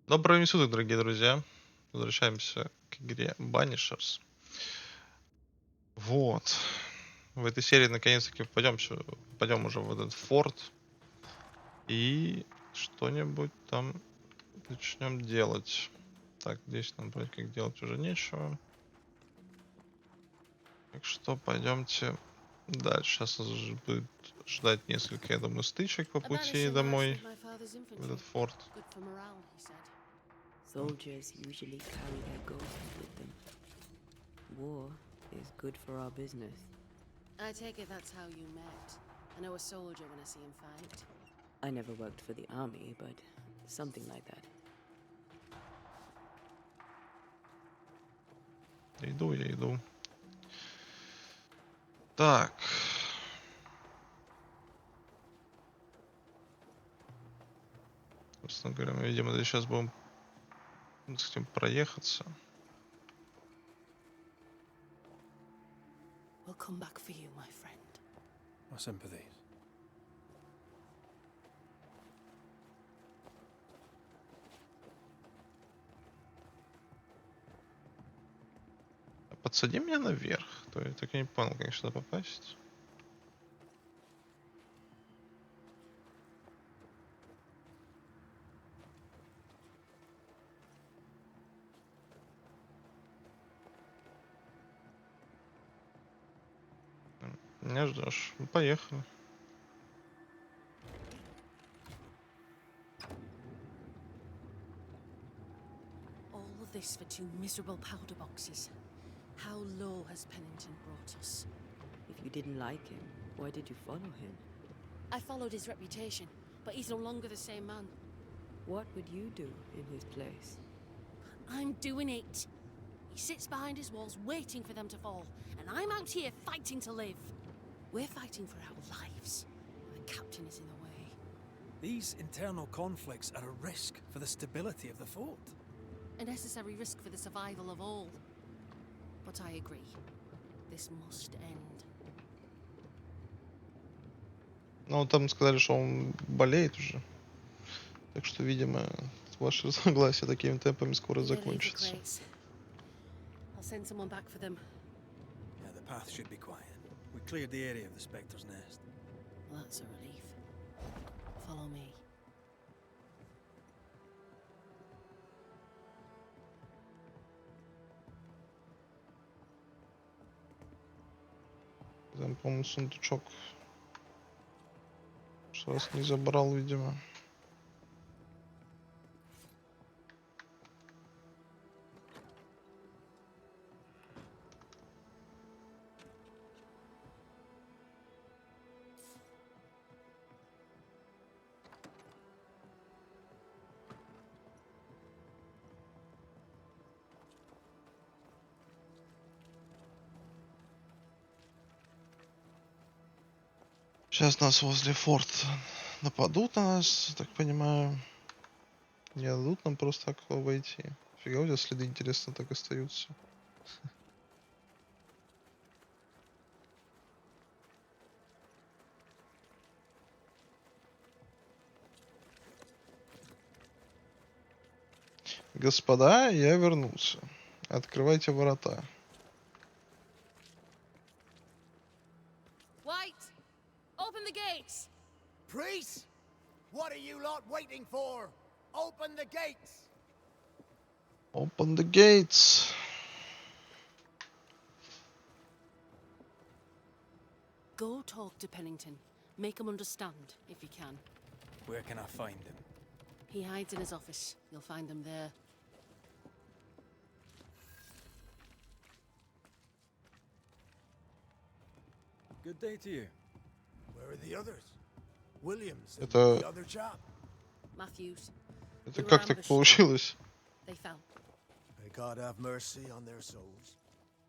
Доброго времени суток, дорогие друзья. Возвращаемся к игре Banishers. Вот. В этой серии наконец-таки пойдем уже в этот форт. И что-нибудь там начнем делать. Так, здесь нам вроде как делать уже нечего. Так что пойдемте дальше. Сейчас нас будет ждать несколько, я думаю, стычек по пути домой в этот форт. Soldiers usually carry their ghosts with them. War is good for our business. I take it that's how you met. I know a soldier when I see him fight. I never worked for the army, but something like that. Я иду. Так. Собственно говоря, мы, видимо, здесь сейчас будем хотим проехаться. We'll come back for you, my friend. My sympathies. Подсади меня наверх. То я так и не понял, как сюда попасть. Не ждешь. Ну, поехали. All of this for 2 miserable powder boxes. How low has Pennington brought us? If you didn't like him, why did you follow him? I followed his reputation, but he's no longer the same man. What would you do in his place? I'm doing it. He sits behind his walls waiting for them to fall, and I'm out here fighting to live. We're fighting for our lives. The captain is in the way. These internal conflicts are a risk for the stability of the fort. A necessary risk for the survival of all. But I agree. This must end. Ну, там сказали, что он болеет уже. Так что, видимо, ваше согласие такими темпами скоро закончится. I'll send someone back for them. Yeah, the path should be quiet. We cleared the area of the Spectre's nest. Well, that's a relief. Follow me. Там, по-моему, сундучок. Что раз не забрал, видимо. Сейчас нас возле форта нападут на нас, так понимаю. Не дадут нам просто так войти. Фига, у тебя следы, интересно, так остаются. Господа, я вернулся. Открывайте ворота. White! Open the gates! Priest! What are you lot waiting for? Open the gates! Open the gates. Go talk to Pennington. Make him understand, if you can. Where can I find him? He hides in his office. You'll find him there. Good day to you. Where are the others? Williams and Это- the other chap. Matthews. Это We were как так ambushed. получилось? They fell. May God have mercy on their souls.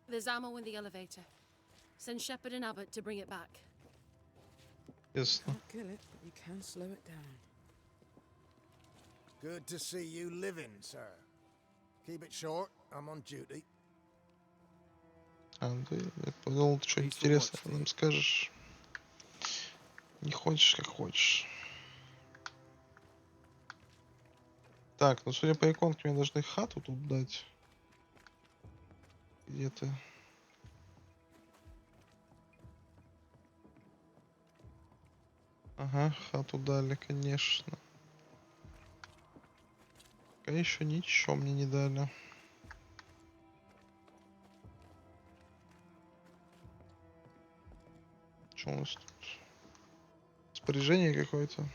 There's ammo in the elevator. Send Shepard and Abbott to bring it back. Ясно. Can't kill it, but you can slow it down. Good to see you living, sir. Keep it short. I'm on duty. А, да, я подумал, ты что интересное нам скажешь. Не хочешь, как хочешь. Так, ну судя по иконке, мне должны хату тут дать. Где-то. Ага, хату дали, конечно. Пока еще ничего мне не дали. Что у нас тут? Распоряжение какое-то.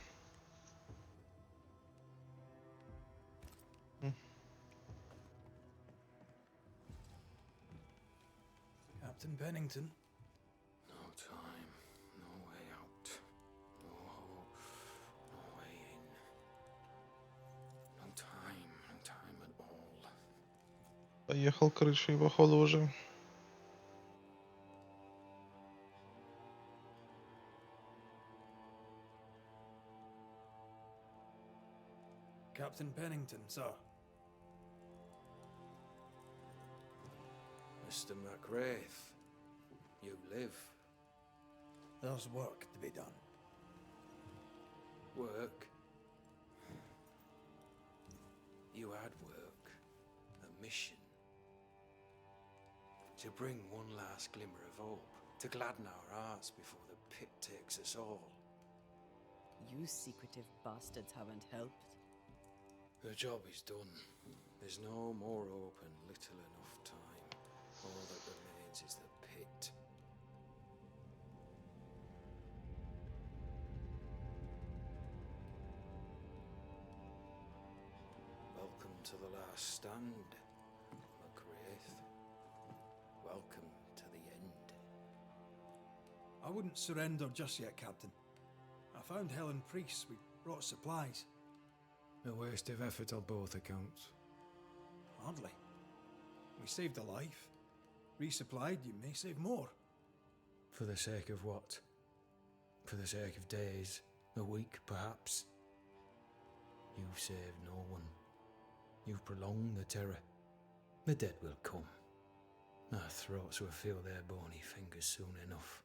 Captain Pennington. No time, no way out. No hope, no way in. No time at all. Поехал крышей, походу, уже. Captain Pennington, sir. Mr. McWraith, you live. There's work to be done. Work? You had work. A mission. To bring one last glimmer of hope. To gladden our hearts before the pit takes us all. You secretive bastards haven't helped. The job is done. There's no more hope and little enough time. All that remains is the pit. Welcome to the last stand, McWraith. Welcome to the end. I wouldn't surrender just yet, Captain. I found Helen Priest. We brought supplies. A waste of effort on both accounts. Hardly. We saved a life. Resupplied, you may save more. For the sake of what? For the sake of days, a week perhaps? You've saved no one. You've prolonged the terror. The dead will come. Our throats will feel their bony fingers soon enough.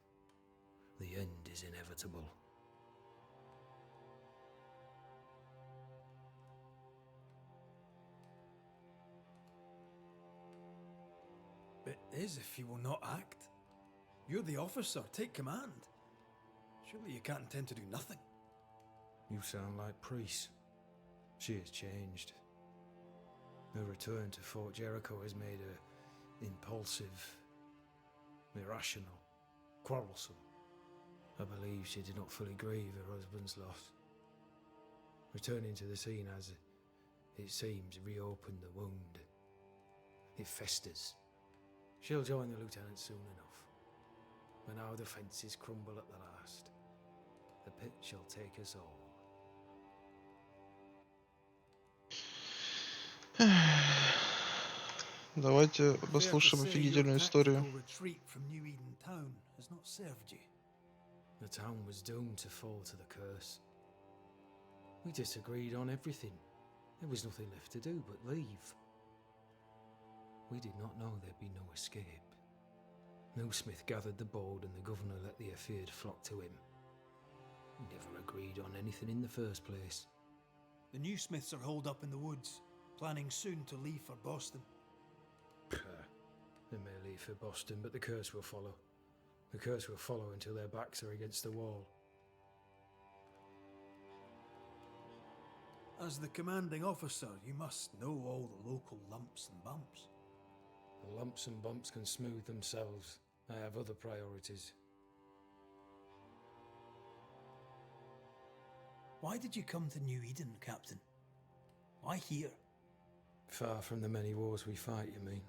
The end is inevitable. It is if you will not act. You're the officer, take command. Surely you can't intend to do nothing. You sound like Priest. She has changed. Her return to Fort Jericho has made her impulsive, irrational, quarrelsome. I believe she did not fully grieve her husband's loss. Returning to the scene has, it seems, reopened the wound. It festers. She'll join the lieutenant soon enough. When our defences crumble at the last, the pit shall take us all. Давайте Fair to послушаем say your офигительную историю. tactical retreat from New Eden town has not served you. The town was doomed to fall to the curse. We disagreed on everything. There was nothing left to do but leave. We did not know there'd be no escape. No Smith gathered the board and the governor let the affair flock to him. We never agreed on anything in the first place. The new Smiths are holed up in the woods, planning soon to leave for Boston. They may leave for Boston, but the curse will follow. The curse will follow until their backs are against the wall. As the commanding officer, you must know all the local lumps and bumps. The lumps and bumps can smooth themselves. I have other priorities. Why did you come to New Eden, Captain? Why here? Far from the many wars we fight, you mean?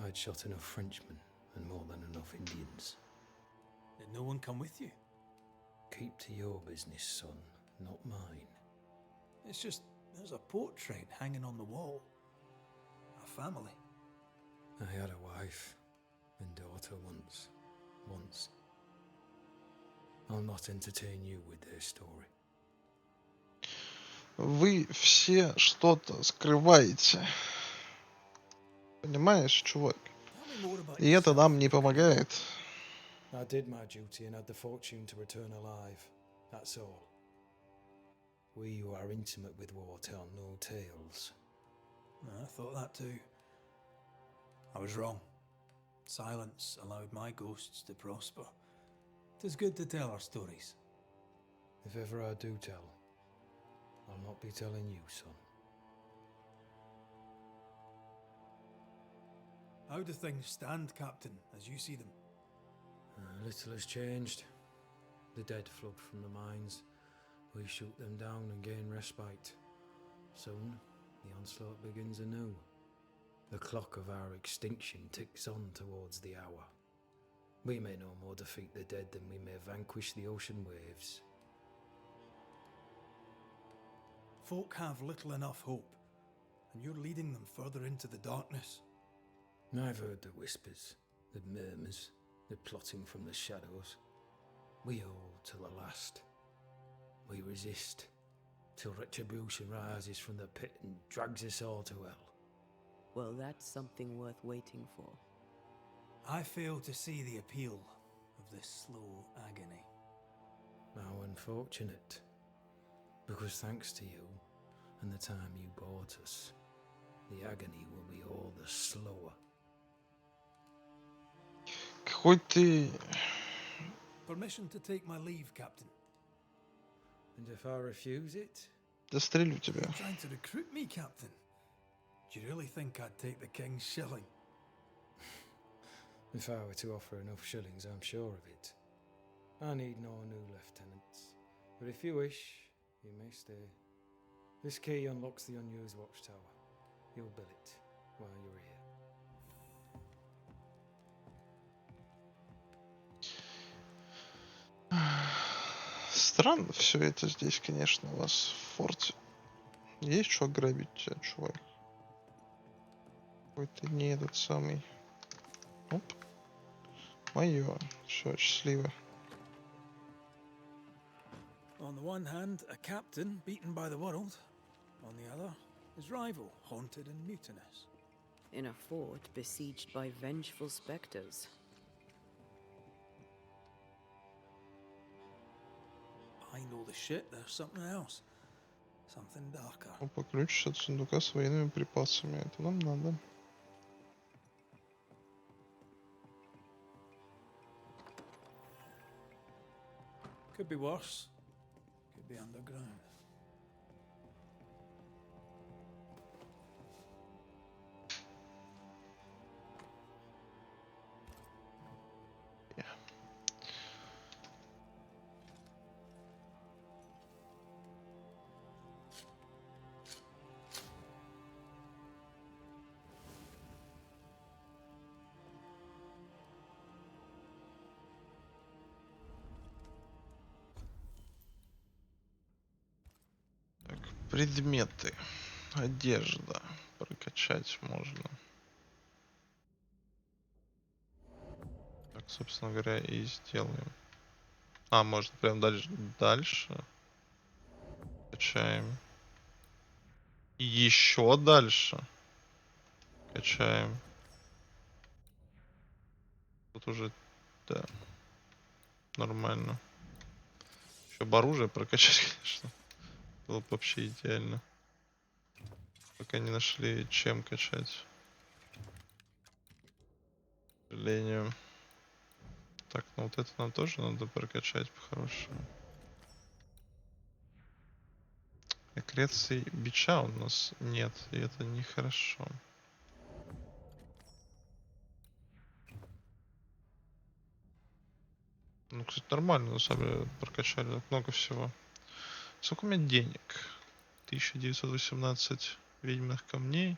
I'd shot enough Frenchmen and more than enough Indians. Did no one come with you? Keep to your business, son, not mine. It's just, there's a portrait hanging on the wall. A family. I had a wife and daughter once. I'll not entertain you with their story. Вы все что-то скрываете. Понимаешь, чувак? Tell me more about И это yourself. нам не помогает. I did my duty and had the fortune to return alive. That's all. We who are intimate with war tell no tales. I thought that too. I was wrong. Silence allowed my ghosts to prosper. 'Tis good to tell our stories. If ever I do tell, I'll not be telling you, son. How do things stand, Captain, as you see them? Little has changed. The dead flood from the mines. We shoot them down and gain respite. Soon, the onslaught begins anew. The clock of our extinction ticks on towards the hour. We may no more defeat the dead than we may vanquish the ocean waves. Folk have little enough hope, and you're leading them further into the darkness. I've heard the whispers, the murmurs, the plotting from the shadows. We hold till the last. We resist, till retribution rises from the pit and drags us all to hell. Well, that's something worth waiting for. I fail to see the appeal of this slow agony. How unfortunate. Because thanks to you and the time you bought us, the agony will be all the slower. Какой ты... Permission to take my leave, Captain. And if I refuse it? Застрелю тебя. You're trying to recruit me, Captain. Do you really think I'd take the king's shilling? If I were to offer enough shillings, I'm sure of it. I need no new lieutenants. But if you wish, you may stay. This key unlocks the unused watchtower. You'll bill it while you're here. Странно все это здесь, конечно, у вас в форте. Есть что грабить тебя, чувак? Какой-то не этот самый. Оп. Моё. Все, счастливо. On the one hand, a captain beaten by the world. On the other, his rival, haunted and mutinous. In a fort besieged by vengeful specters. Behind all the shit, there's something else. Something darker. Опа, ключ от сундука с военными припасами. Это нам надо. Could be worse. Could be underground. Так, предметы. Одежда. Прокачать можно. Так, собственно говоря, и сделаем. А, можно прям дальше. Качаем. И еще дальше. Качаем. Тут уже, да, нормально. Еще бы оружие прокачать, конечно. Было бы вообще идеально. Пока не нашли, чем качать. К сожалению. Так, ну вот это нам тоже надо прокачать по-хорошему. Аккреции бича у нас нет, и это нехорошо. Ну, кстати, нормально, на самом деле, прокачали так много всего. Сколько у меня денег? 1918 ведьминых камней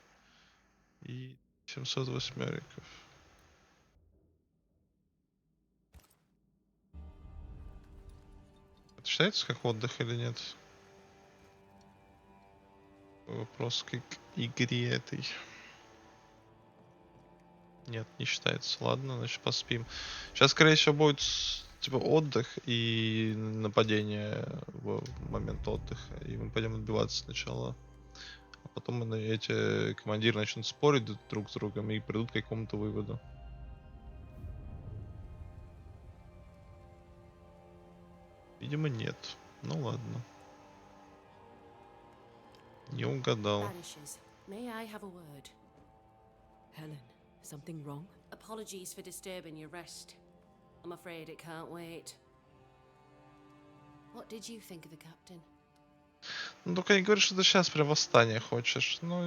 и 700 восьмериков. Это считается как отдых или нет? Вопрос к игре этой. Нет, не считается. Ладно, значит поспим. Сейчас, скорее всего, будет типа отдых и нападение в момент отдыха. И мы пойдем отбиваться сначала. А потом эти командиры начнут спорить друг с другом и придут к какому-то выводу. Видимо, нет. Ну ладно. Не угадал. Banishers, may I have a word? Helen, something wrong? Apologies for disturbing your rest. I'm afraid it can't wait. What did you think of the captain? Ну только не говори, что ты сейчас прям восстание хочешь. Ну,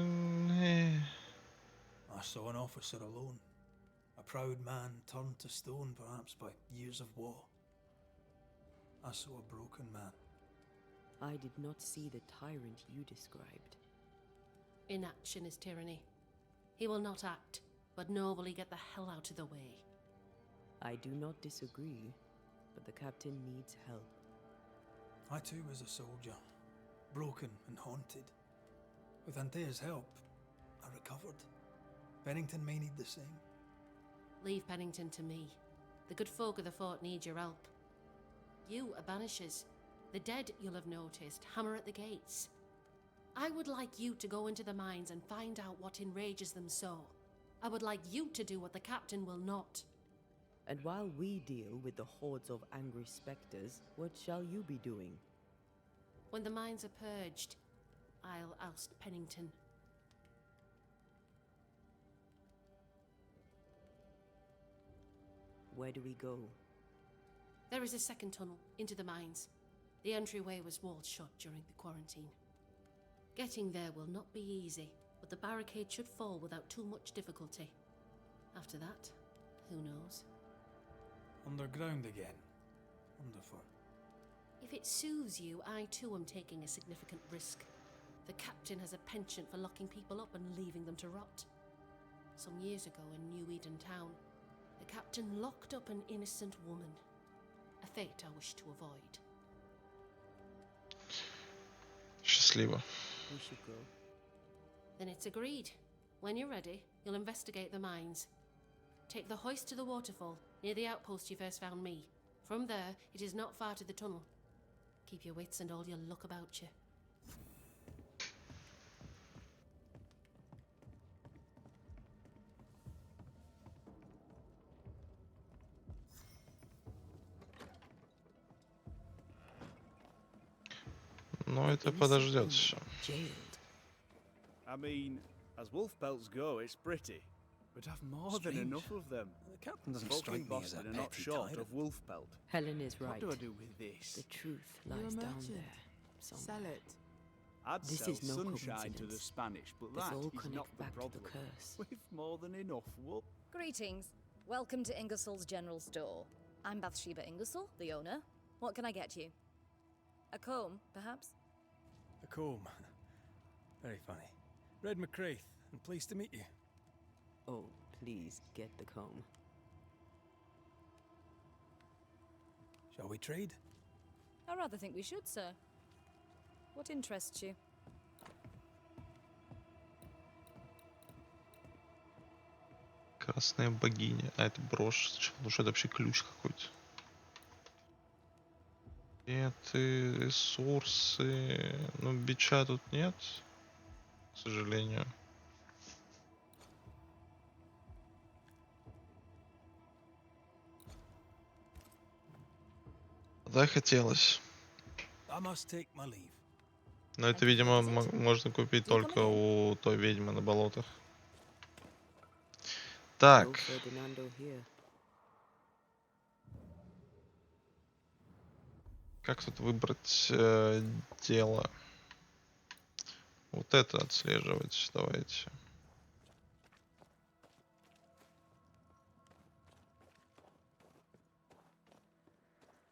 I saw an officer alone. A proud man turned to stone, perhaps by years of war. I saw a broken man. I did not see the tyrant you described. Inaction is tyranny. He will not act, but nobly get the hell out of the way. I do not disagree, but the captain needs help. I too was a soldier, broken and haunted. With Antea's help, I recovered. Bennington may need the same. Leave Pennington to me. The good folk of the fort need your help. You are Banishers. The dead, you'll have noticed, hammer at the gates. I would like you to go into the mines and find out what enrages them so. I would like you to do what the captain will not. And while we deal with the hordes of angry specters, what shall you be doing? When the mines are purged, I'll oust Pennington. Where do we go? There is a second tunnel into the mines. The entryway was walled shut during the quarantine. Getting there will not be easy, but the barricade should fall without too much difficulty. After that, who knows? Underground again. Wonderful. If it soothes you, I too am taking a significant risk. The captain has a penchant for locking people up and leaving them to rot. Some years ago in New Eden Town, the captain locked up an innocent woman. A fate I wish to avoid. счастливо. We should go. Then it's agreed. When you're ready, you'll investigate the mines. Take the hoist to the waterfall, near the outpost you first found me. From there, it is not far to the tunnel. Keep your wits and all your luck about you. Но это подождет еще. Jailed. I mean, as wolf pelts go, it's pretty. We'd have more than Strange. enough of them. The captain doesn't Folk strike in me as a Boston are not petty short tyrant. of wolf pelt. Helen is What right. do I do with this? The truth You're a lies down merchant. there. Somewhere. Sell it. I'd This sell is no sunshine to the coincidence. Spanish, but This that all is not connects the back to problem. the curse. We've more than enough wool. Greetings. Welcome to Ingersoll's General Store. I'm Bathsheba Ingersoll, the owner. What can I get you? A comb, perhaps? A comb. Very funny. Red McCraith, and pleased to meet you. Oh, please get the comb. Shall we trade? I rather think we should, sir. What interests you? Красная богиня. А это брошь. Ну что это вообще ключ какой-то? Эти ресурсы. Ну, бича тут нет. К сожалению. Да, хотелось. I must take my leave. Но это, видимо, можно купить только у той ведьмы на болотах. No Так. Ferdinando here. Как тут выбрать дело? Вот это отслеживать. Давайте.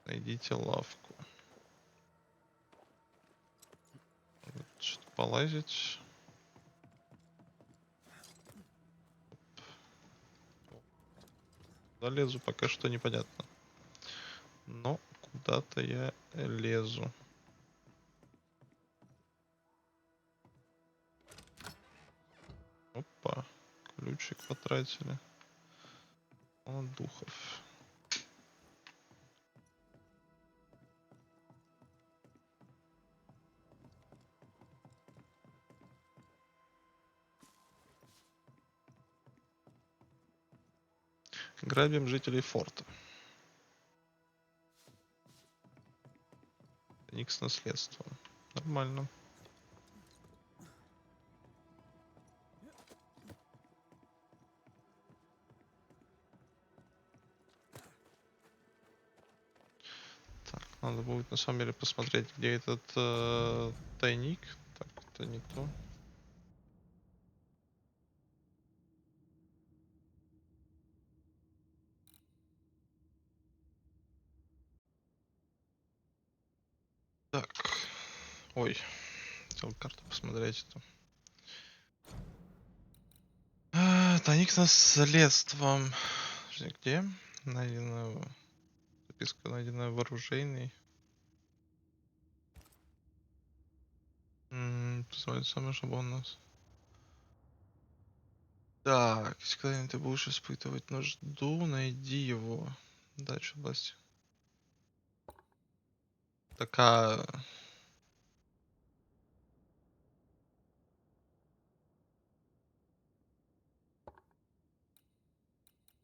Найдите лавку. Вот что-то полазить. Куда лезу, пока что непонятно. Но куда-то я лезу. Опа. Ключик потратили. О, духов. Грабим жителей форта. Никс наследство. Нормально. Надо будет на самом деле посмотреть, где этот тайник. Так, это не то. Так. Ой. Хотел карту посмотреть. Тайник наследством. Где? Найдено. Записка найдена в оружейной. Посмотрим самое, чтобы он нас. Так, если когда-нибудь ты будешь испытывать нужду, найди его. Дальше области. Такая.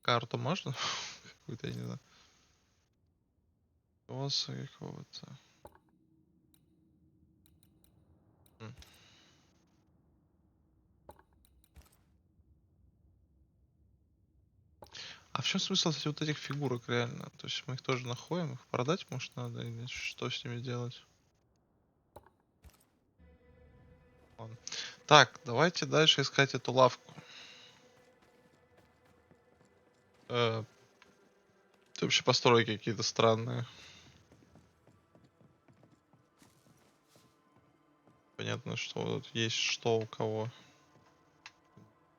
Карту можно? Какую-то, я не знаю. Босса какого-то. А в чем смысл, кстати, вот этих фигурок реально? То есть мы их тоже находим, их продать, может, надо, или что с ними делать? Ладно. Так, давайте дальше искать эту лавку. Это вообще постройки какие-то странные. Понятно, что тут есть что у кого.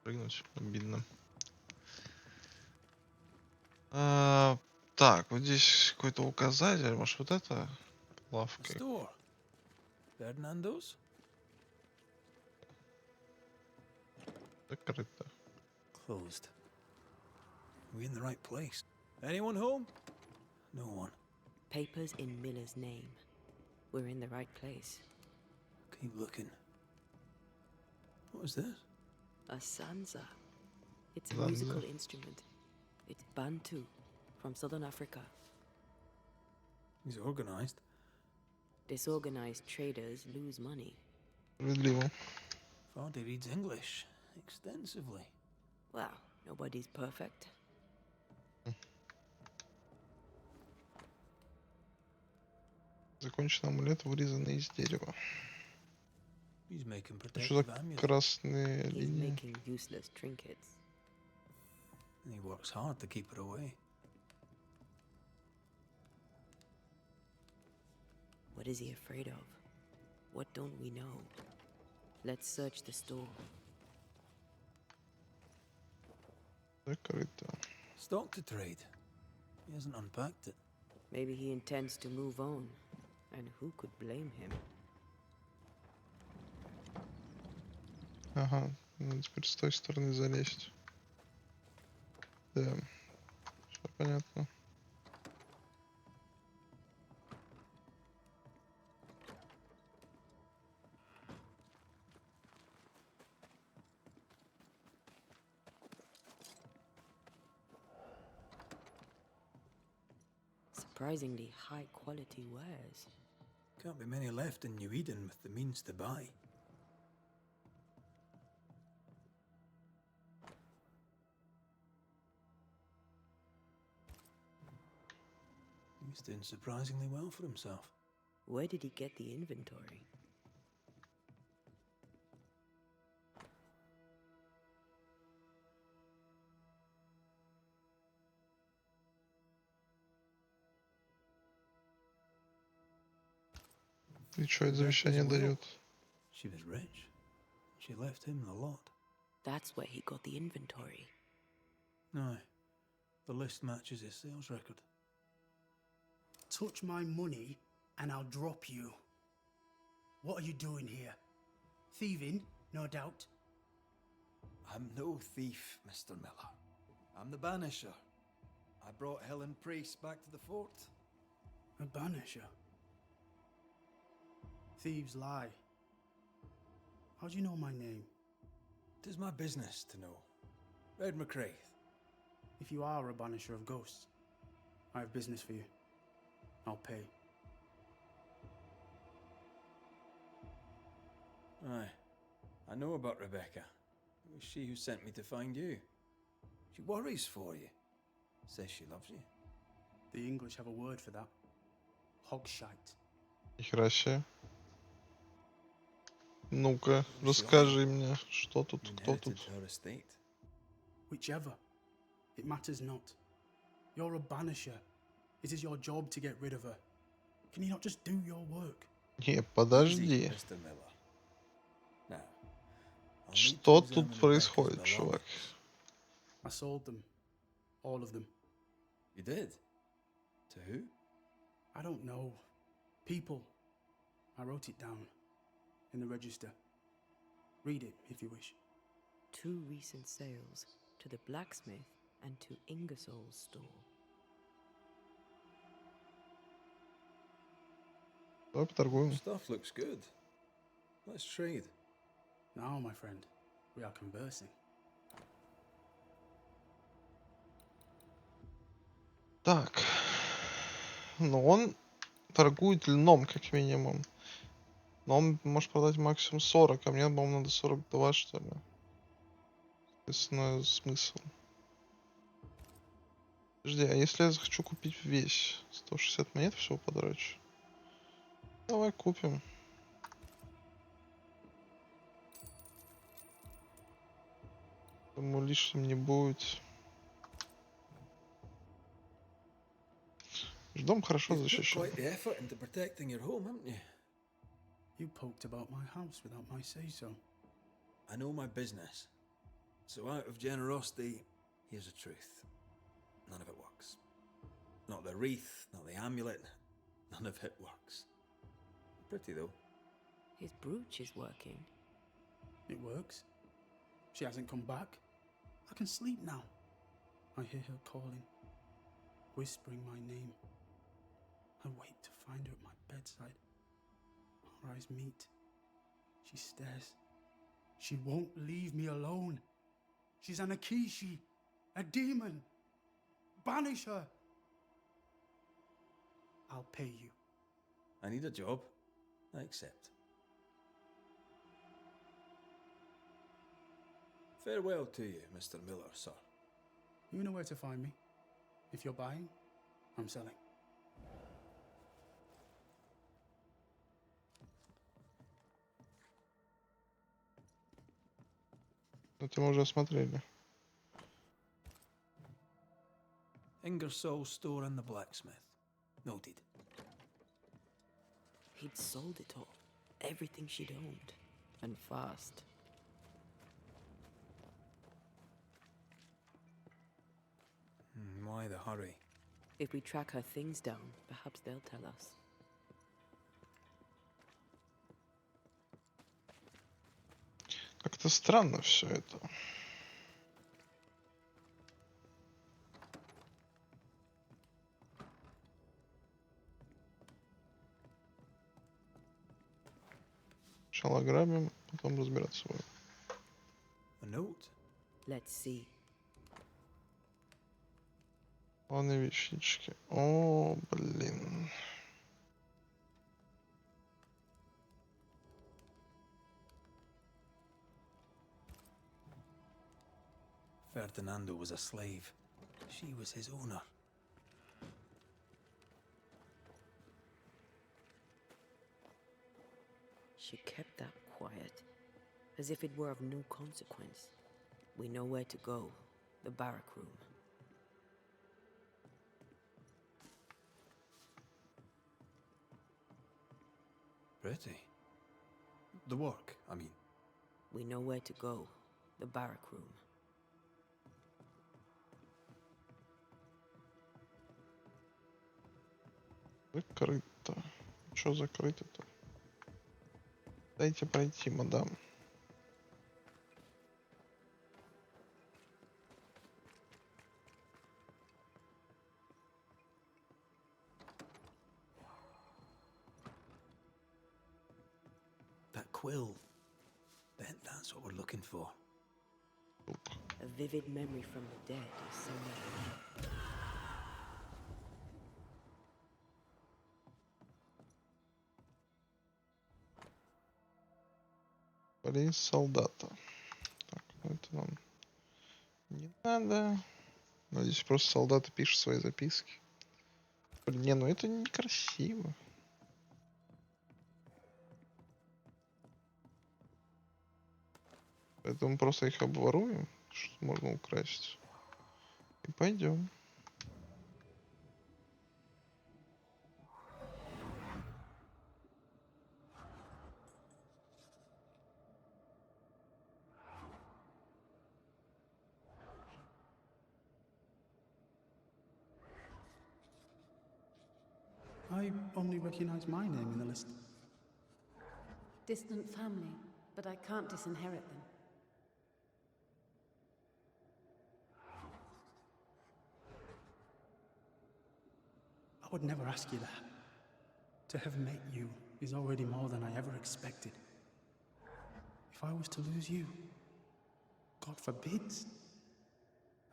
Прыгнуть обидно. Так, вот здесь какой-то указатель. Может, вот это лавка? Store. Ferdinando's? Закрыто. Closed. We in the right place? Anyone home? No one. Papers in Miller's name. We're in the right place. Keep looking. What is this? A sansa. It's a Sansa. musical instrument. It's Bantu, from southern Africa. He's organized. Disorganized traders lose money. Справедливо. Vardy reads English extensively. Well, nobody's perfect. Закончен амулет, вырезанный из дерева. He's making Что protective за amulets. красные He's линии? making useless trinkets. And he works hard to keep it away. What is he afraid of? What don't we know? Let's search the store. Закрыто. Stock to trade. He hasn't unpacked it. Maybe he intends to move on. And who could blame him? Ага, надо теперь с той стороны залезть. Да, все понятно. Surprisingly high quality wares. Can't be many left in New Eden with the means to buy. He's doing surprisingly well for himself. Where did he get the inventory? И что это Rebecca's завещание will. дает? She was rich. She left him the lot. That's where he got the inventory. Aye. The list matches his sales record. Touch my money and I'll drop you. What are you doing here? Thieving, no doubt. I'm no thief, Mr. Miller. I'm the Banisher. I brought Helen Priest back to the fort. A banisher. Thieves lie. How do you know my name? 'Tis my business to know. Red McCraith. If you are a banisher of ghosts, I have business for you. I'll pay. Aye. I know about Rebecca. It was she who sent me to find you. She worries for you. Says she loves you. The English have a word for that. hogshite. Нихера себе. Ну-ка, расскажи мне, что тут, кто тут. Inherited her estate. Whichever. It matters not. You're a banisher. It is your job to get rid of her. Can you not just do your work? Не, Easy, подожди. Mr. Miller. Now, I'll need to Что examine тут Rebecca's происходит, чувак? belongings. I sold them. All of them. You did? To who? I don't know. People. I wrote it down. In the register. Read it, if you wish. 2 recent sales to the blacksmith and to Ingersoll's store. Давай поторгуем. Stuff looks good. Let's trade. Now, my friend, we are conversing. Так. Ну, он торгует льном, как минимум. Но он может продать максимум 40, а мне, по-моему, надо 42, что ли. Соответственно, смысл. Подожди, а если я захочу купить весь? 160 монет всего потрачу. Давай купим. Думаю, лишним не будет. Дом хорошо You've put защищен. quite the effort into protecting your home, haven't you? You poked about my house without my say-so. I know my business. So out of generosity, here's the truth. None of it works. Not the wreath, not the amulet, none of it works. Pretty though. His brooch is working. It works. She hasn't come back. I can sleep now. I hear her calling, whispering my name. I wait to find her at my bedside. Our eyes meet. She stares. She won't leave me alone. She's an Akishi, a demon. Banish her. I'll pay you. I need a job. I accept. Farewell to you, Mr. Miller, sir. You know where to find me. If you're buying, I'm selling. Это мы уже осмотрели. Ingersoll's store and the blacksmith. Noted. He'd sold it all. Everything she'd owned. And fast. Why the hurry? If we track her things down, perhaps they'll tell us. Как-то странно все это. Сначала ограбим, потом разбираться будем. A note? Let's see. Ладно, вещички. О, блин. Ferdinando was a slave. She was his owner. She kept that quiet, as if it were of no consequence. We know where to go. The barrack room. Pretty. The work, I mean. We know where to go. The barrack room. Закрыто. Что закрыто-то? Дайте пройти, мадам. That quill. Bet that's what we're looking for. A vivid memory from the dead is somewhere. Полис солдата. Так, ну это нам не надо. Надеюсь, просто солдаты пишут свои записки. В Не, ну это некрасиво. Поэтому просто их обворуем, что можно украсть. И пойдем. I only recognize my name in the list. Distant family, but I can't disinherit them. I would never ask you that. To have met you is already more than I ever expected. If I was to lose you, God forbids,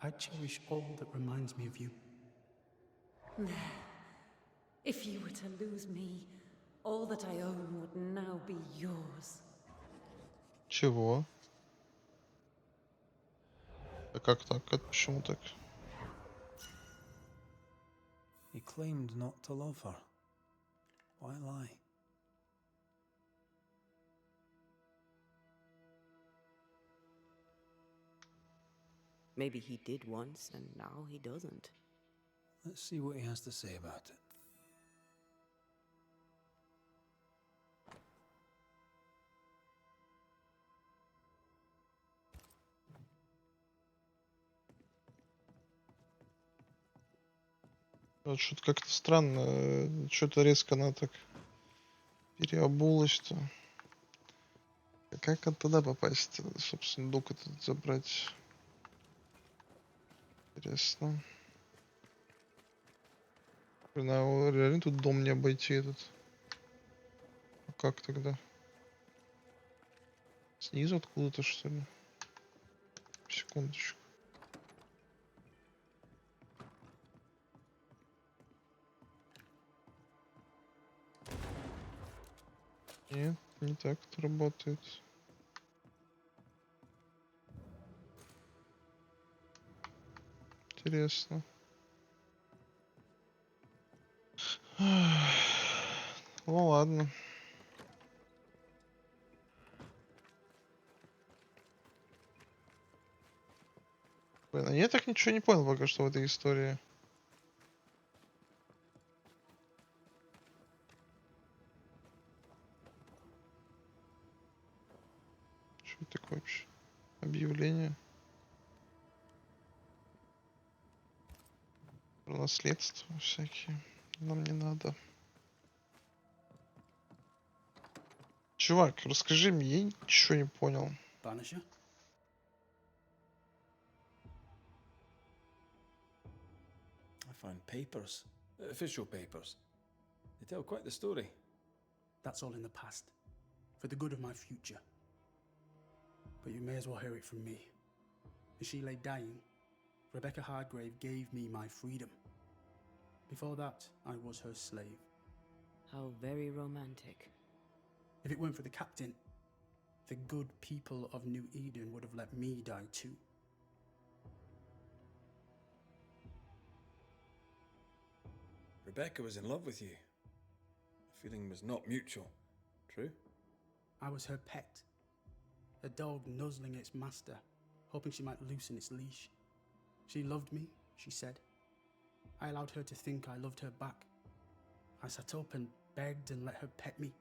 I cherish all that reminds me of you. If you were to lose me, all that I own would now be yours. Чего? А как так? Это почему так? He claimed not to love her. Why lie? Maybe he did once, and now he doesn't. Let's see what he has to say about it. Вот что-то как-то странно. Что-то резко она так переобулась-то. А как он туда попасть? Чтобы сундук этот забрать? Интересно. Блин, а реально тут дом не обойти этот? А как тогда? Снизу откуда-то, что ли? Секундочку. Нет, не так это работает. Интересно. Ну ладно. Блин, а я так ничего не понял пока что в этой истории. Что это такое вообще? Объявление. Про наследство всякие. Нам не надо. Чувак, расскажи мне, я ничего не понял. Banisher? I found papers. Official papers. They tell quite the story. That's all in the past. For the good of my future. But you may as well hear it from me. As she lay dying, Rebecca Hardgrave gave me my freedom. Before that, I was her slave. How very romantic. If it weren't for the captain, the good people of New Eden would have let me die too. Rebecca was in love with you. The feeling was not mutual. True? I was her pet. A dog nuzzling its master, hoping she might loosen its leash. She loved me, she said. I allowed her to think I loved her back. I sat up and begged and let her pet me.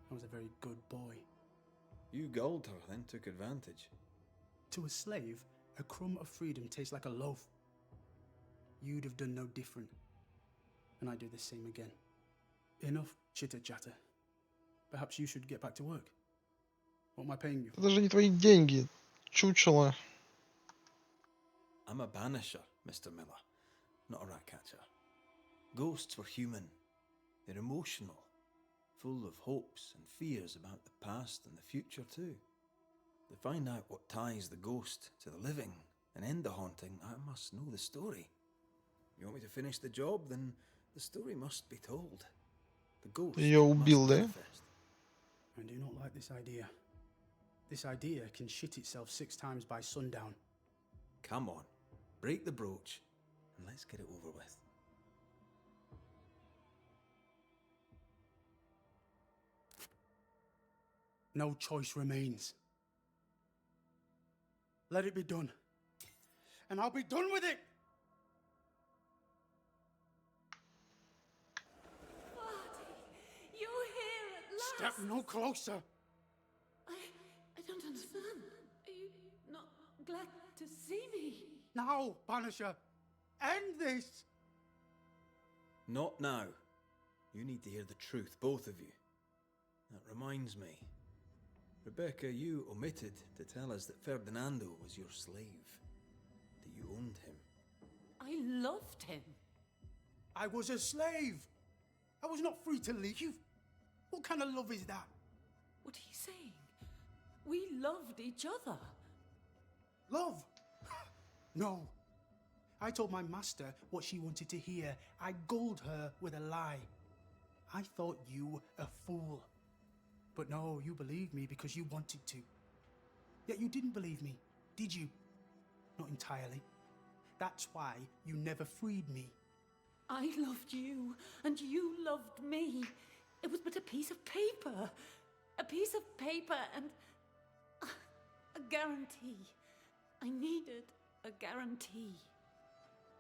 I was a very good boy. You gulled her, then took advantage. To a slave, a crumb of freedom tastes like a loaf. You'd have done no different. And I'd do the same again. Enough chitter-chatter. Perhaps you should get back to work. What am I paying you for? Это даже не твои деньги, чучело. I'm a banisher, Mr. Miller, not a rat catcher. Ghosts were human. They're emotional, full of hopes and fears about the past and the future too. To find out what ties the ghost to the living and end the haunting, I must know the story. You want me to finish the job, then the story must be told. The ghost Ее must убил, да? manifest. I do not like this idea. This idea can shit itself 6 times by sundown. Come on, break the brooch and let's get it over with. No choice remains. Let it be done. And I'll be done with it! You're here at last! Step no closer! I don't understand. Are you not glad to see me? Now, Banisher! End this! Not now. You need to hear the truth, both of you. That reminds me. Rebecca, you omitted to tell us that Ferdinando was your slave. That you owned him. I loved him. I was a slave! I was not free to leave. What kind of love is that? What are you saying? We loved each other. Love? No. I told my master what she wanted to hear. I gulled her with a lie. I thought you a fool. But no, you believed me because you wanted to. Yet you didn't believe me, did you? Not entirely. That's why you never freed me. I loved you, and you loved me. It was but a piece of paper. A piece of paper and a guarantee. I needed a guarantee.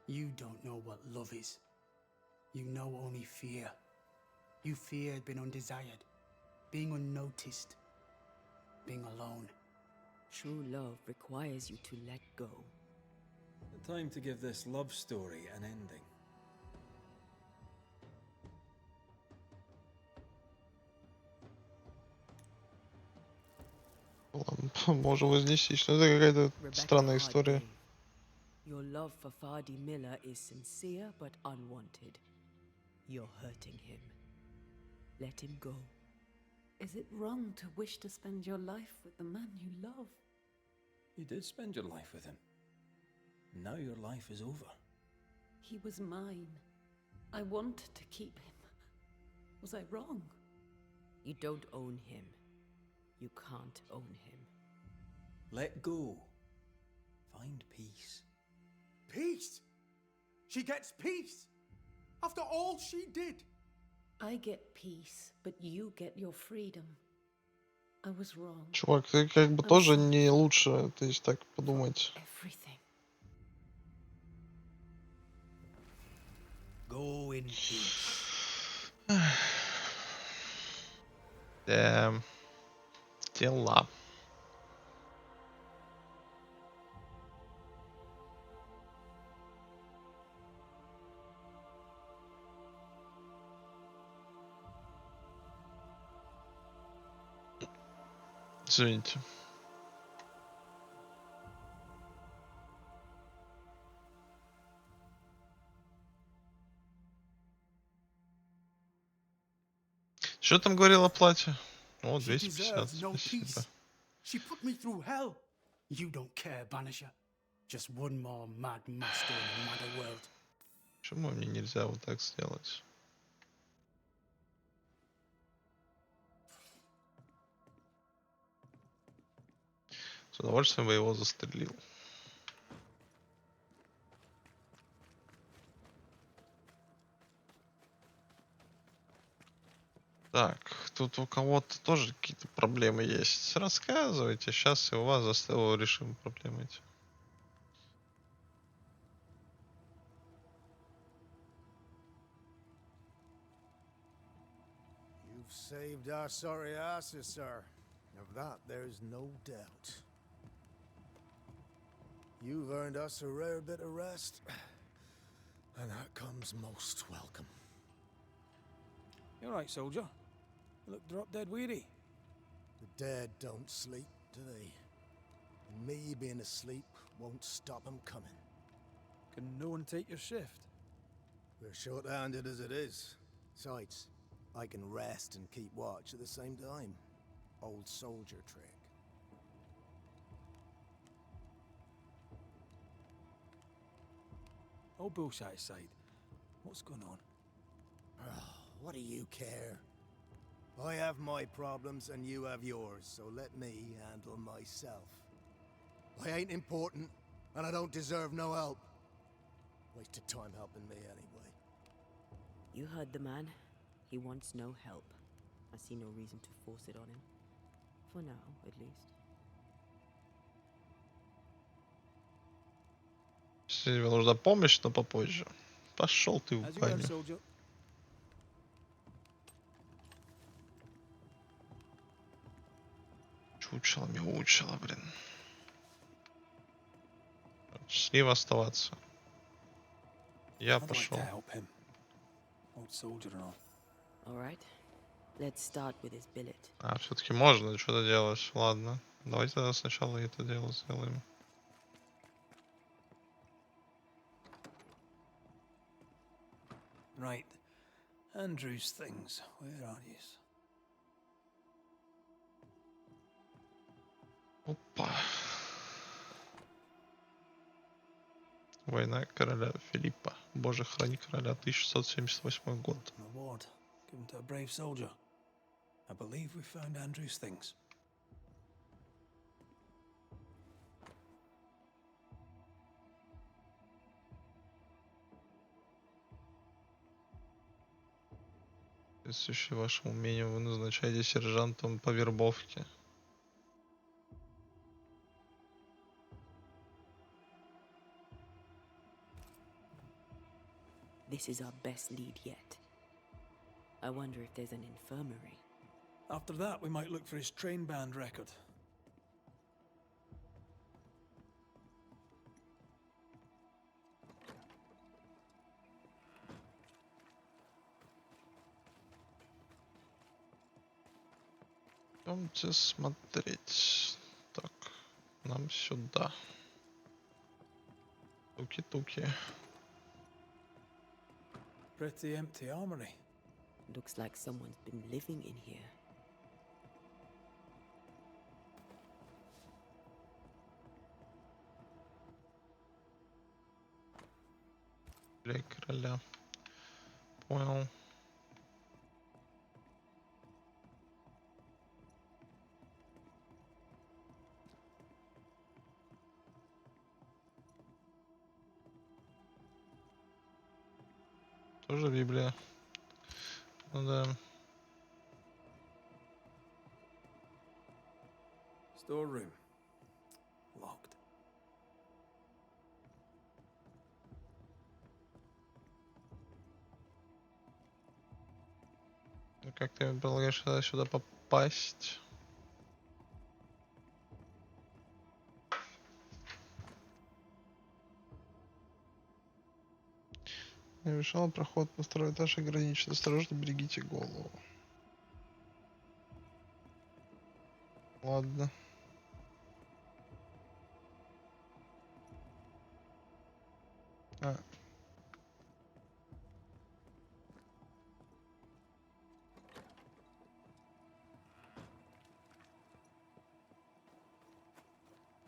You don't know what love is. You know only fear. You feared being undesired, being unnoticed, being alone. True love requires you to let go. The time to give this love story an ending. Ладно, можем вознестись. Ну, это какая-то Rebecca странная история. Hardy, your love for Fardy Miller is sincere but unwanted. You're hurting him. Let him go. Is it wrong to wish to spend your life with the man you love? You did spend your life with him. Now your life is over. He was mine. I wanted to keep him. Was I wrong? You don't own him. You can't own him. Let go. Find peace. Peace? She gets peace? After all she did? I get peace, but you get your freedom. I was wrong. Чувак, ты как бы тоже не лучше, то есть так подумать. Everything. Go in peace. Дела. Извините. Что там говорил о плате? О, She 250, deserves no спасибо. peace. She put me through hell. You don't care, Banisher. Just one more mad master in a madder world. Почему мне нельзя вот так сделать? С удовольствием бы его застрелил. Так, тут у кого-то тоже какие-то проблемы есть. Рассказывайте, сейчас и у вас решим проблемы эти. You've saved our sorry asses, sir. Of that, there's no doubt. You've earned us a rare bit of rest, and that comes most welcome. You alright, soldier? You look drop dead weary. The dead don't sleep, do they? And me being asleep won't stop them coming. Can no one take your shift? We're short-handed as it is. Besides, I can rest and keep watch at the same time. Old soldier trick. All bullshit aside, what's going on? What do you care? I have my problems and you have yours, so let me handle myself. I ain't important, and I don't deserve no help. Wasted time helping me anyway. You heard the man. He wants no help. I see no reason to force it on him. For now, at least. Если тебе нужна помощь, но попозже. Пошел ты в As you were, баню. soldier. Чучело, мяучело, блин. Счастливо оставаться. Я I'd like пошел. to help him. Old soldier and all. All right. Let's start with his billet. А, все-таки можно, что ты делаешь? Ладно. Давайте тогда сначала это дело сделаем. Right. Andrew's things. Where are you? Опа. Война короля Филиппа. Боже, храни короля, 1678 год. An award given to a brave soldier. I believe we found Andrew's things. Соответствующий вашему умению вы назначаете сержантом по вербовке. This is our best lead yet. I wonder if there's an infirmary. After that, we might look for his train band record. Идемте смотреть. Так, нам сюда. Туки-туки. Pretty empty armory. Looks like someone's been living in here. Для короля. Понял. Тоже Библия. Ну да. Storeroom. Locked. Ну как ты предлагаешь сюда попасть? Не мешал проход на второй этаж ограничен. Осторожно, берегите голову. Ладно. А.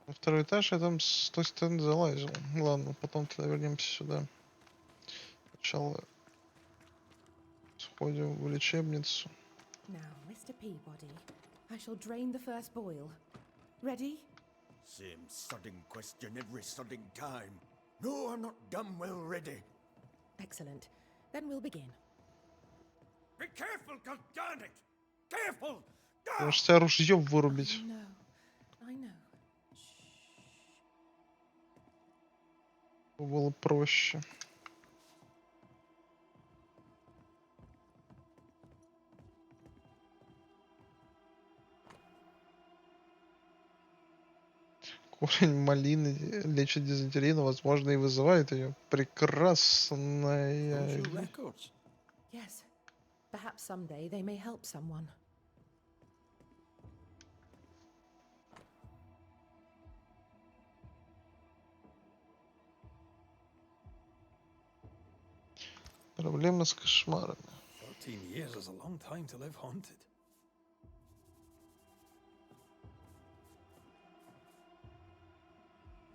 На второй этаж я там с той стороны залазил. Ладно, потом тогда вернемся сюда. Сначала сходим в лечебницу. Now, Mr. Peabody, I shall drain the first boil. Ready? Same sodding question every sodding time. No, I'm not damn well ready. Excellent. Then we'll begin. Be careful, goddammit! Careful! Может тебя ружьем вырубить. I know. Было проще. Корень малины лечит дизентерию, но, возможно, и вызывает ее. Прекрасная. Social records. Yes. Perhaps someday they may help someone. Проблема с кошмарами. 13 years is a long time to live haunted.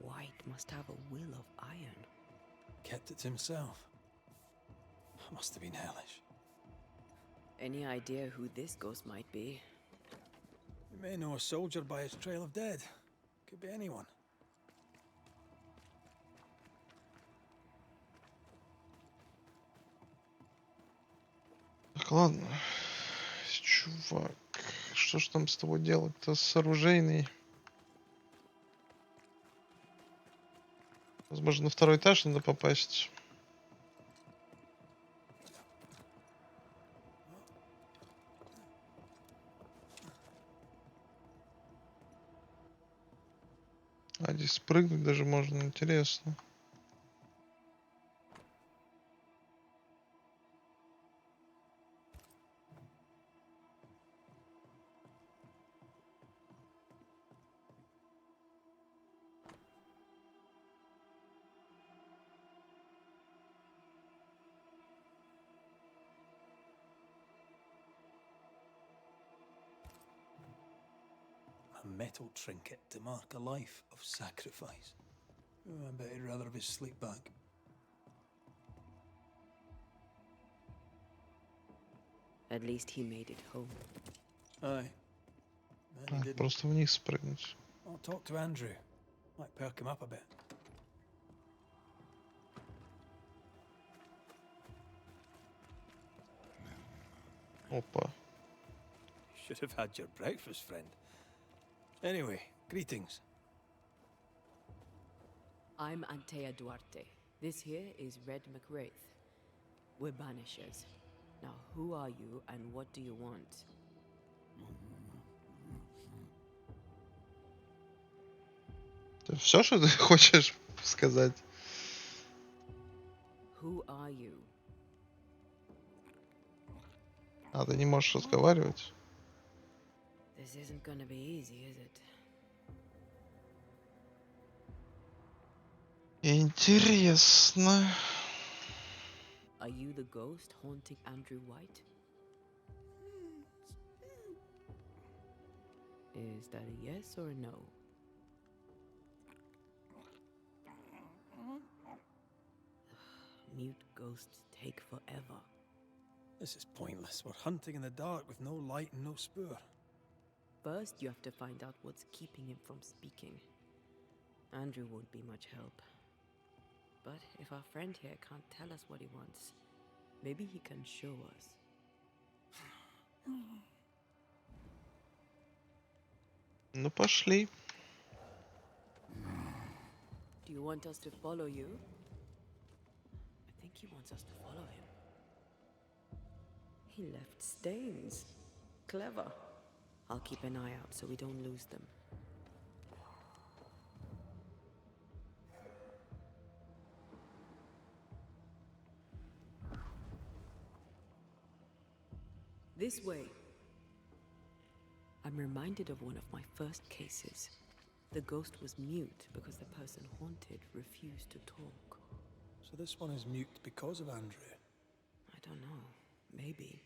White must have a will of iron. Kept it to himself. Must have been hellish. Any idea who this ghost might be? You may know a soldier by his trail of dead. Could be anyone. Так, ладно. Чувак, что ж там с тобой делать-то с оружейной? Возможно, на второй этаж надо попасть. А здесь спрыгнуть даже можно, интересно. A metal trinket to mark a life of sacrifice. Oh, I bet he'd rather have his sleep bag. At least he made it home. Aye. And he А, didn't. просто вниз спрыгнуть. I'll talk to Andrew. Might perk him up a bit. Опа. Should have had your breakfast, friend. Anyway, greetings. I'm Antea Duarte. This here is Red McWraith. We're Banishers. Now, who are you and what do you want? Это все, что ты хочешь сказать? Who are you? А, ты не можешь разговаривать? This isn't gonna be easy, is it? Интересно. Are you the ghost haunting Andrew White? Is that a yes or a no? Mute ghosts take forever. This is pointless. We're hunting in the dark with no light and no spoor. First, you have to find out what's keeping him from speaking. Andrew won't be much help. But if our friend here can't tell us what he wants, maybe he can show us. Ну, пошли. Do you want us to follow you? I think he wants us to follow him. He left stains. Clever. I'll keep an eye out so we don't lose them. This way. I'm reminded of one of my first cases. The ghost was mute because the person haunted refused to talk. So this one is mute because of Andrew. I don't know. Maybe.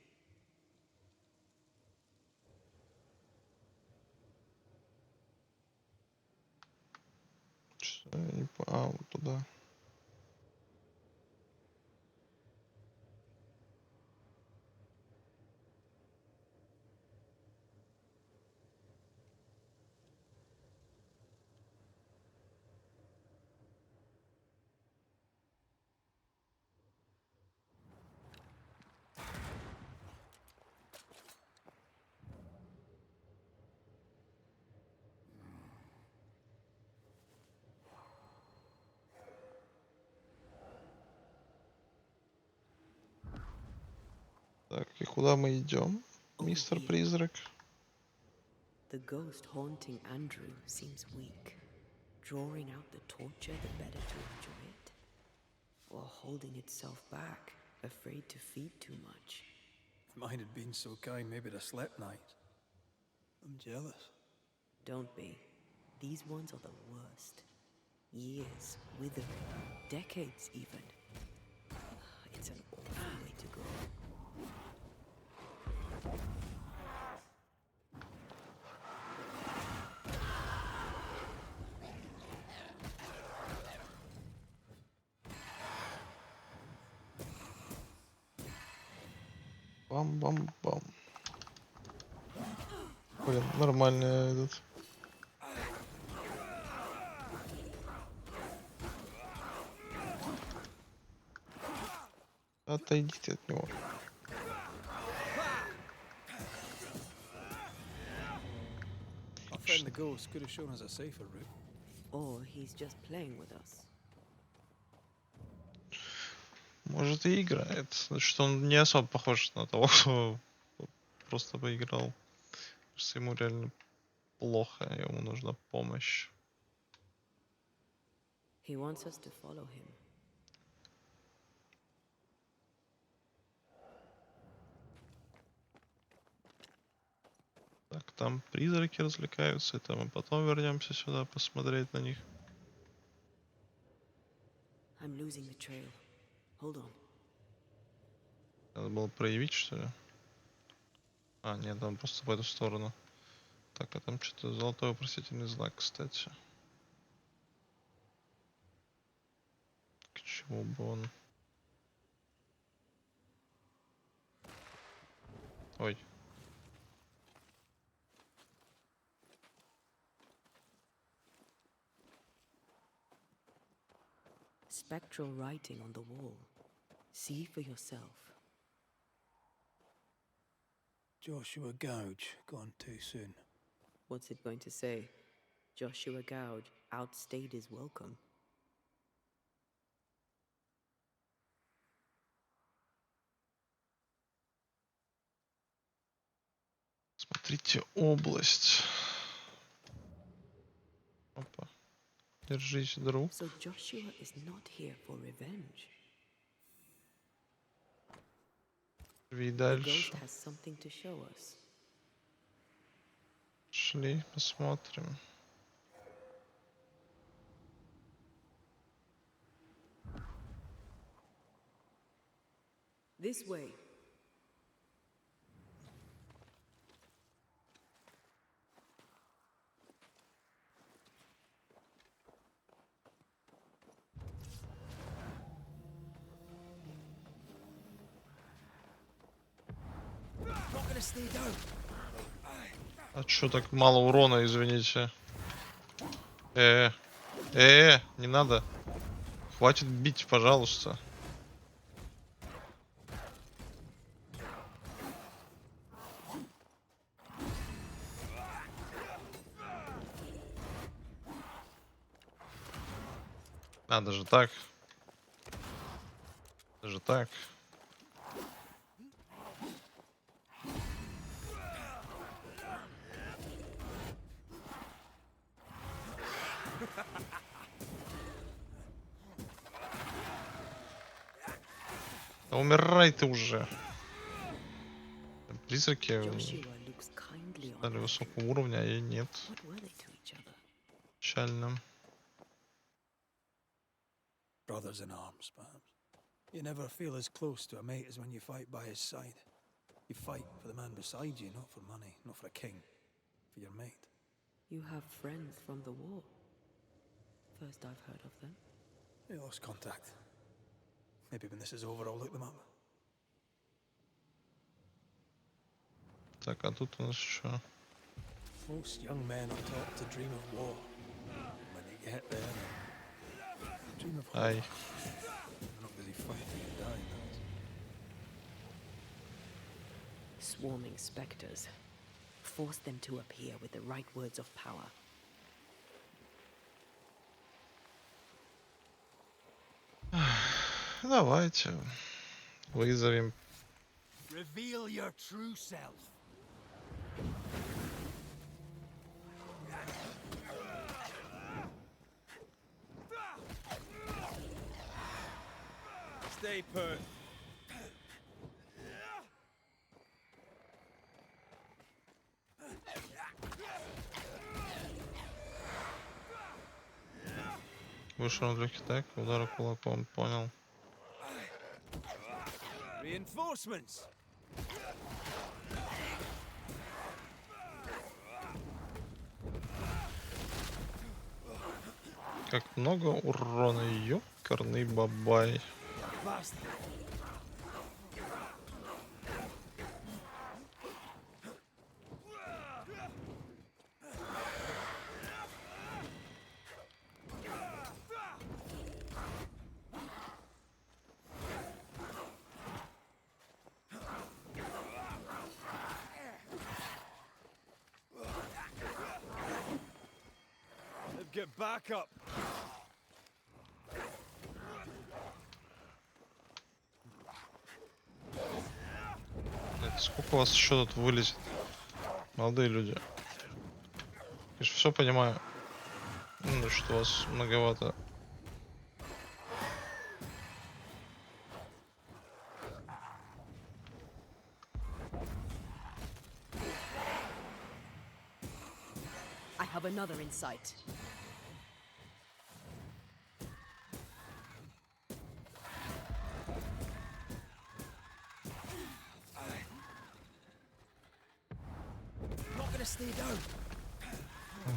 А, вот туда. Так, и куда мы идем, мистер Призрак? The ghost haunting Andrew seems weak. Drawing out the torture, the better to enjoy it. Or holding itself back, afraid to feed too much. If mine had been so kind, maybe I'd have slept night. I'm jealous. Don't be. These ones are the worst. Years, withering, decades even. It's an awful way to go. Бам-бам-бам. Блин, нормальный этот. Отойдите от него. ghost could have shown us a safer route. Or he's just playing with us. Может и играет. Значит, он не особо похож на того, кто просто поиграл. Кажется, ему реально плохо, ему нужна помощь. He wants us to follow him. Так, там призраки развлекаются, это мы потом вернемся сюда посмотреть на них. I'm losing the trail. Hold on. Надо было проявить, что ли? А, нет, там просто в эту сторону. Так, а там что-то золотой вопросительный знак, кстати. К чему бы он? Ой. Spectral writing on the wall. See for yourself. Joshua Gouge, gone too soon. What's it going to say? Joshua Gouge outstayed his welcome. Смотрите, область. Опа. Держись, друг. So Joshua is not here for revenge. Живи The дальше. ghost has something to show us. Шли, посмотрим. This way. Not gonna stay down. А чё так мало урона, извините? Не надо. Хватит бить, пожалуйста. Надо же так. Даже так. Да умирай ты уже. Призраки Joshua looks kindly on стали Andrew. высокого уровня, а я нет. What were they to each other? Печально. Brothers in arms, perhaps. You never feel as close to a mate as when you fight by his side. You fight for the man beside you, not for money, not for a king, for your mate. You have friends from the war. First I've heard of them. They lost contact. Maybe when this is over, I'll look them up. Так, а тут у нас что? Most young men are taught to dream of war. When they get there, they dream of hope. Ай. They're not busy fighting and dying, that's... Swarming specters. Force them to appear with the right words of power. Давайте вызовем. Reveal your true self. Stay put. Вышел на легкий так, удара кулаком, понял. Reinforcements. Как много урона, ёкарный бабай. get back up. Блядь, сколько у вас еще тут вылезет? Молодые люди. Я же все понимаю. Ну, что у вас многовато. I have another in sight. Not gonna stay down.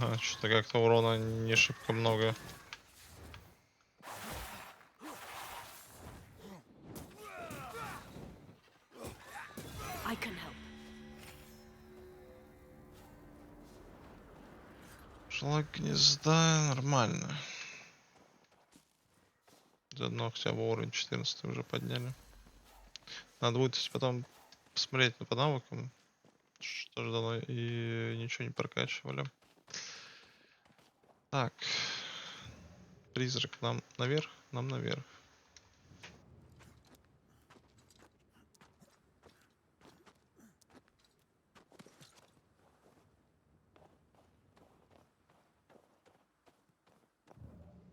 Ага, что-то как-то урона не шибко много. I can help. Шлак гнезда нормально. Заодно хотя бы уровень 14 уже подняли. Надо будет потом посмотреть по навыкам, что же дано, и ничего не прокачивали. Так. Призрак нам наверх, нам наверх.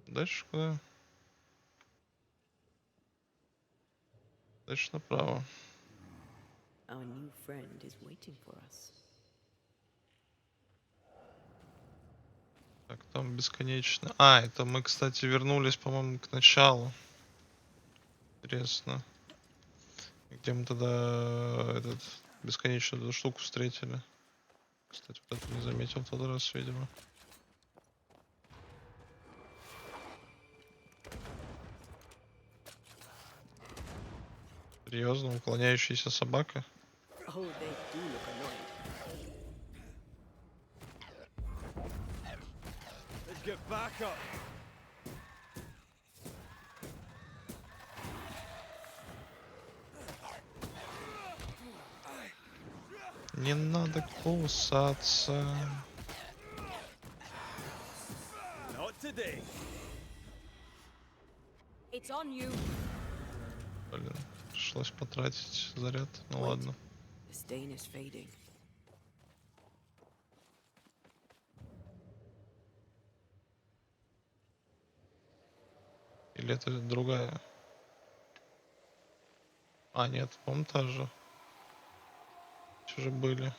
Дальше куда? Дальше направо. Our new friend is waiting for us. Так, там бесконечно. А, это мы, кстати, вернулись, по-моему, к началу. Интересно. Где мы тогда этот бесконечную эту штуку встретили? Кстати, вот это не заметил в тот раз, видимо. Серьезно, уклоняющаяся собака? Oh, they do look annoyed. Let's get back up. Не надо кусаться. Not today. It's on you. Блин, пришлось потратить заряд. Ну Wait. ладно. The stain is fading. Или это другая? А, нет, по-моему, та же. Уже были.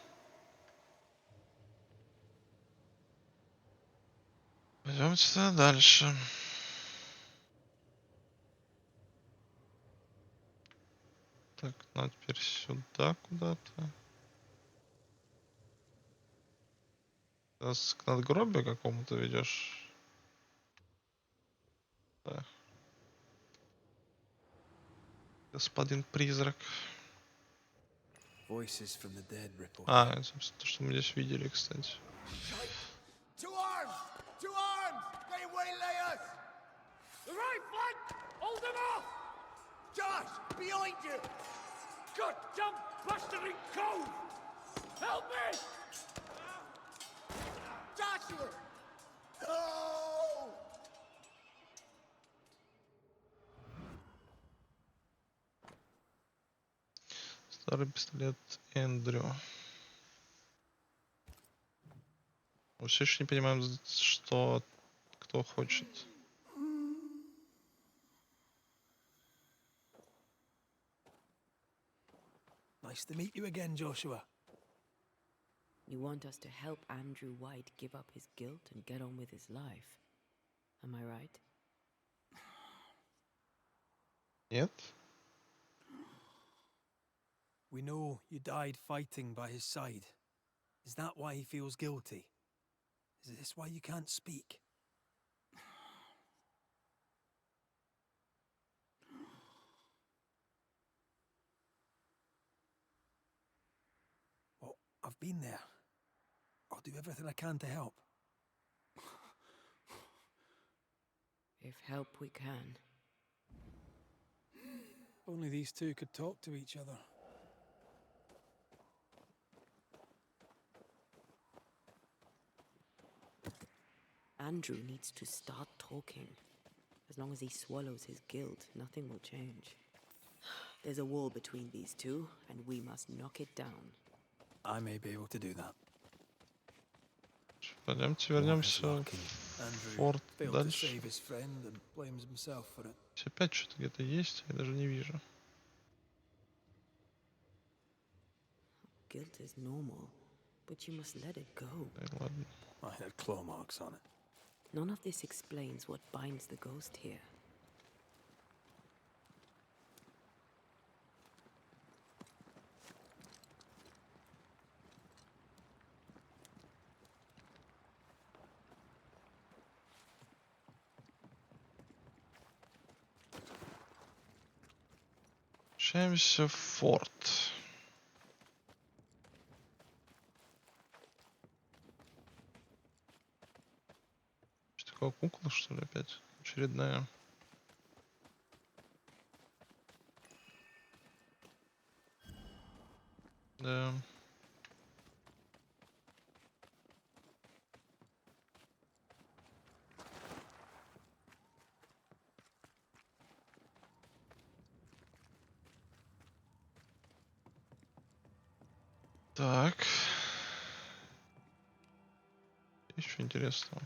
Пойдемте дальше. Так, надо теперь сюда куда-то. Нас к надгробию какому-то ведешь. Да. Господин призрак. Voices from the dead ripple. А, это, собственно, то, что мы здесь видели, кстати. To arms! To arms! They waylay us! The right flank! Hold them off! Josh! Behind you! Goddamn blustering cove! Help me! Joshua! No! Старый пистолет Эндрю. Мы все еще не понимаем, что кто хочет. Nice to meet you again, Joshua. You want us to help Andrew White give up his guilt and get on with his life. Am I right? Нет? We know you died fighting by his side. Is that why he feels guilty? Is this why you can't speak? Well, I've been there. I'll do everything I can to help. If help we can. Only these two could talk to each other. Andrew needs to start talking. As long as he swallows his guilt, nothing will change. There's a wall between these two, and we must knock it down. I may be able to do that. Пойдемте War is вернемся lacking. в Andrew форт failed to дальше. save his friend and blames himself for it. Опять что-то где-то есть, я даже не вижу. Guilt is normal, but you must let it go. Да и ладно. I had claw marks on it. None of this explains what binds the ghost here. Возвращаемся в форт. Что такое, кукла, что ли, опять? Очередная. Да. Так. Еще интересного.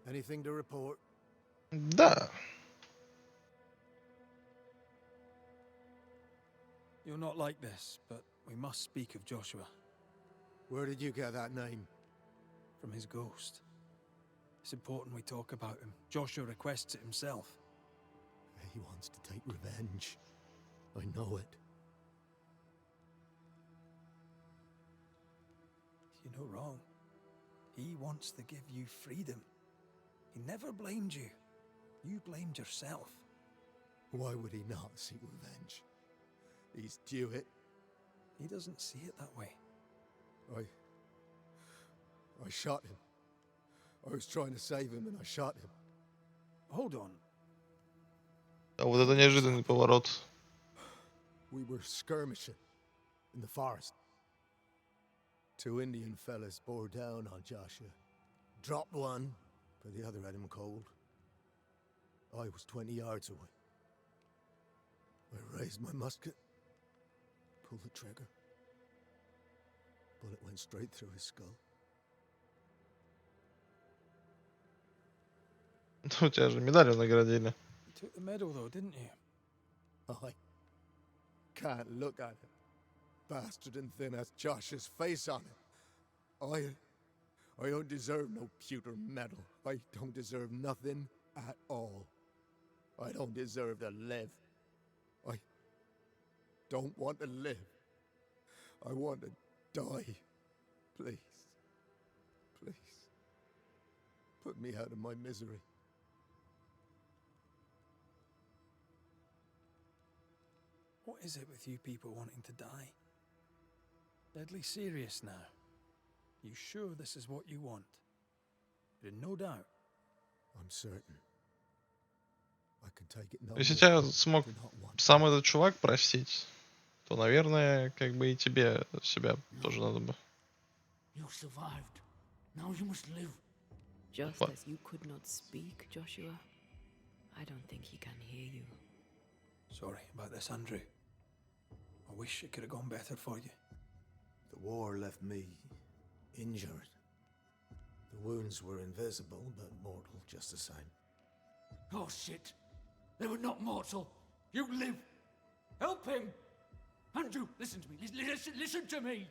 Anything to report? Да. You're not like this, but we must speak of Joshua. Where did you get that name? From his ghost. It's important we talk about him. Joshua requests it himself. He wants to take revenge. I know it. You're no wrong. He wants to give you freedom. He never blamed you. You blamed yourself. Why would he not seek revenge? He's due it. He doesn't see it that way. I shot him. I was trying to save him and I shot him. Hold on. А вот это неожиданный поворот. We were skirmishing in the forest. Two Indian fellas bore down on Joshua. Dropped one, but the other had him cold. I was 20 yards away. I raised my musket, pulled the trigger. Bullet went straight through his skull. У тебя же медалью наградили. You took the medal though, didn't you? I can't look at it. Bastard and thin has Josh's face on it. I don't deserve no pewter medal. I don't deserve nothing at all. I don't deserve to live. I don't want to live. I want to die. Please. Please. Put me out of my misery. What is it with you people wanting to die? Deadly serious now. You sure this is what you want? You're in no doubt. I'm certain. I can take it no Если more. тебя смог Do not want сам этот чувак простить, то, наверное, как бы и тебе себя тоже надо бы. You survived. Now you must live. Just What? as you could not speak, Joshua, I don't think he can hear you. Sorry about this, Andrew. I wish it could have gone better for you. The war left me injured. The wounds were invisible, but mortal just the same. Oh shit. They were not mortal. You live. Help him. Andrew, listen to me. Listen to me.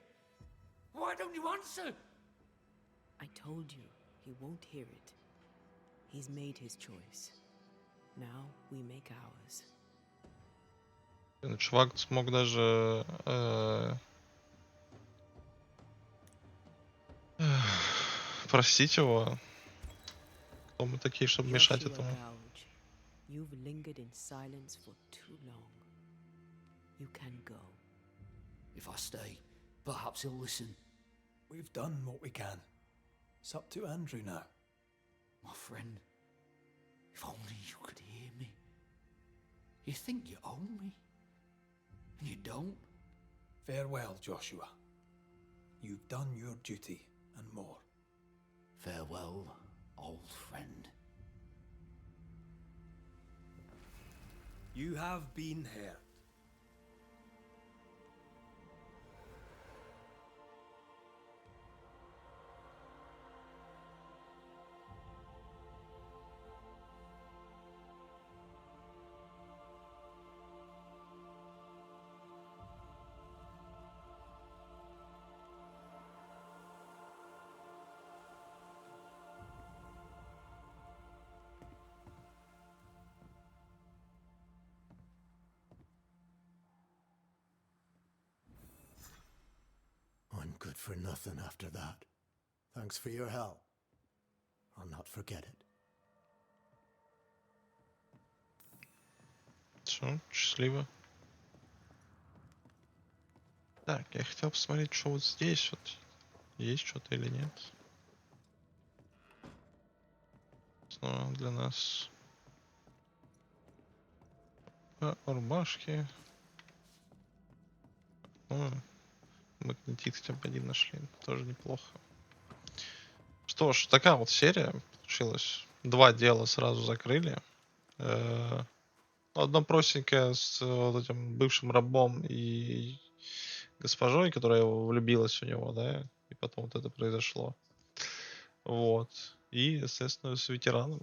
Why don't you answer? I told you, he won't hear it. He's made his choice. Now we make ours. Чувак смог даже простить его. Кто мы такие, чтобы мешать Joshua этому? Gouge, you've lingered in silence for too long. You can go. If I stay, perhaps he'll listen. We've done what we can. It's up to Andrew now. My friend, if only you could hear me. You think you own me, and you don't. Farewell, Joshua. You've done your duty and more. You have been heard. I'm good for nothing after that. Thanks for your help. I'll not forget it. Все, счастливо. Так, я хотел посмотреть, что вот здесь вот. Есть что-то или нет. Снова для нас рубашки. О, магнетит хотя бы один нашли. Тоже неплохо. Что ж, такая вот серия получилась. 2 дела сразу закрыли. Одно простенькое с вот этим бывшим рабом и госпожой, которая влюбилась в него, да, и потом вот это произошло. Вот. И, естественно, с ветераном.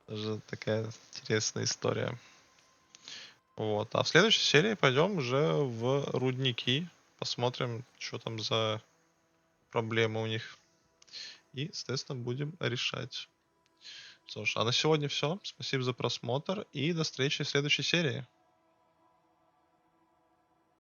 Тоже такая интересная история. Вот. А в следующей серии пойдем уже в рудники. Посмотрим, что там за проблемы у них. И, естественно, будем решать. Что ж, а на сегодня все. Спасибо за просмотр и до встречи в следующей серии.